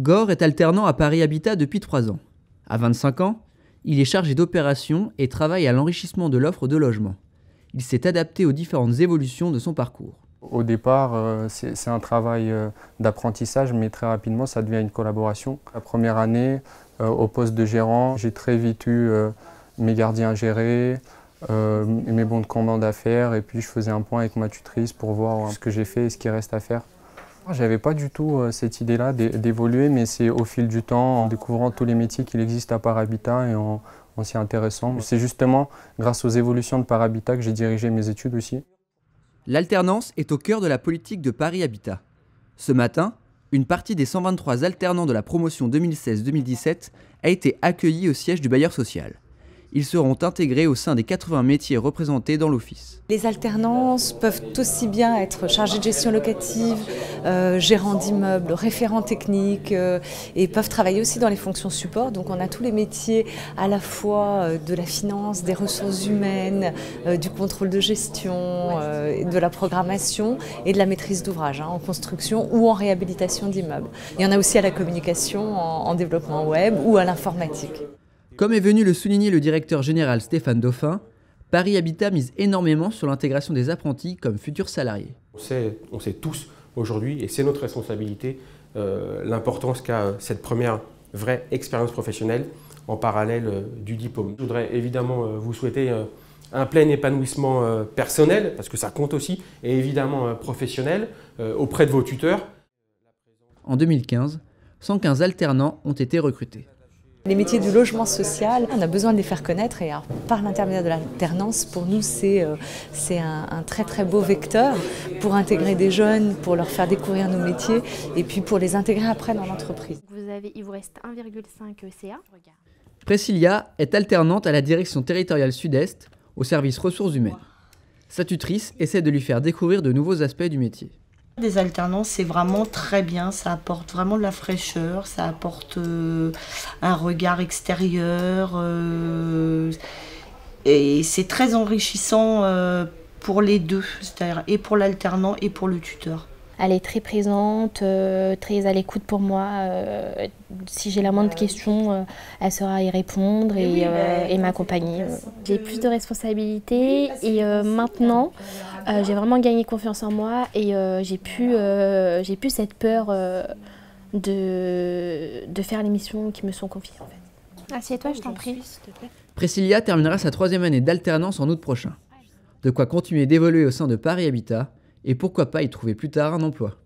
Gore est alternant à Paris Habitat depuis 3 ans. À 25 ans, il est chargé d'opérations et travaille à l'enrichissement de l'offre de logement. Il s'est adapté aux différentes évolutions de son parcours. Au départ, c'est un travail d'apprentissage, mais très rapidement, ça devient une collaboration. La première année, au poste de gérant, j'ai très vite eu mes gardiens à gérer, mes bons de commande à faire, et puis je faisais un point avec ma tutrice pour voir ce que j'ai fait et ce qui reste à faire. J'avais pas du tout cette idée-là d'évoluer, mais c'est au fil du temps, en découvrant tous les métiers qu'il existe à Paris Habitat et en s'y intéressant. C'est justement grâce aux évolutions de Paris Habitat que j'ai dirigé mes études aussi. L'alternance est au cœur de la politique de Paris Habitat. Ce matin, une partie des 123 alternants de la promotion 2016-2017 a été accueillie au siège du bailleur social. Ils seront intégrés au sein des 80 métiers représentés dans l'office. Les alternances peuvent aussi bien être chargés de gestion locative, gérants d'immeubles, référents techniques et peuvent travailler aussi dans les fonctions support. Donc on a tous les métiers à la fois de la finance, des ressources humaines, du contrôle de gestion, de la programmation et de la maîtrise d'ouvrage en construction ou en réhabilitation d'immeubles. Il y en a aussi à la communication, en développement web ou à l'informatique. Comme est venu le souligner le directeur général Stéphane Dauphin, Paris Habitat mise énormément sur l'intégration des apprentis comme futurs salariés. On sait tous aujourd'hui, et c'est notre responsabilité, l'importance qu'a cette première vraie expérience professionnelle en parallèle du diplôme. Je voudrais évidemment vous souhaiter un plein épanouissement personnel, parce que ça compte aussi, et évidemment professionnel, auprès de vos tuteurs. En 2015, 115 alternants ont été recrutés. Les métiers du logement social, on a besoin de les faire connaître et alors, par l'intermédiaire de l'alternance, pour nous, c'est un très très beau vecteur pour intégrer des jeunes, pour leur faire découvrir nos métiers et puis pour les intégrer après dans l'entreprise. Il vous reste 1,5 CA. Priscilla est alternante à la direction territoriale Sud-Est au service ressources humaines. Sa tutrice essaie de lui faire découvrir de nouveaux aspects du métier. Des alternances, c'est vraiment très bien, ça apporte vraiment de la fraîcheur, ça apporte un regard extérieur et c'est très enrichissant pour les deux, c'est-à-dire et pour l'alternant et pour le tuteur. Elle est très présente, très à l'écoute pour moi. Si j'ai la moindre question, elle sera y répondre et m'accompagner. J'ai plus de responsabilités et maintenant, j'ai vraiment gagné confiance en moi et j'ai plus cette peur de faire les missions qui me sont confiées. En fait. Assieds-toi, je t'en prie. Priscilla terminera sa 3e année d'alternance en août prochain. De quoi continuer d'évoluer au sein de Paris Habitat et pourquoi pas y trouver plus tard un emploi.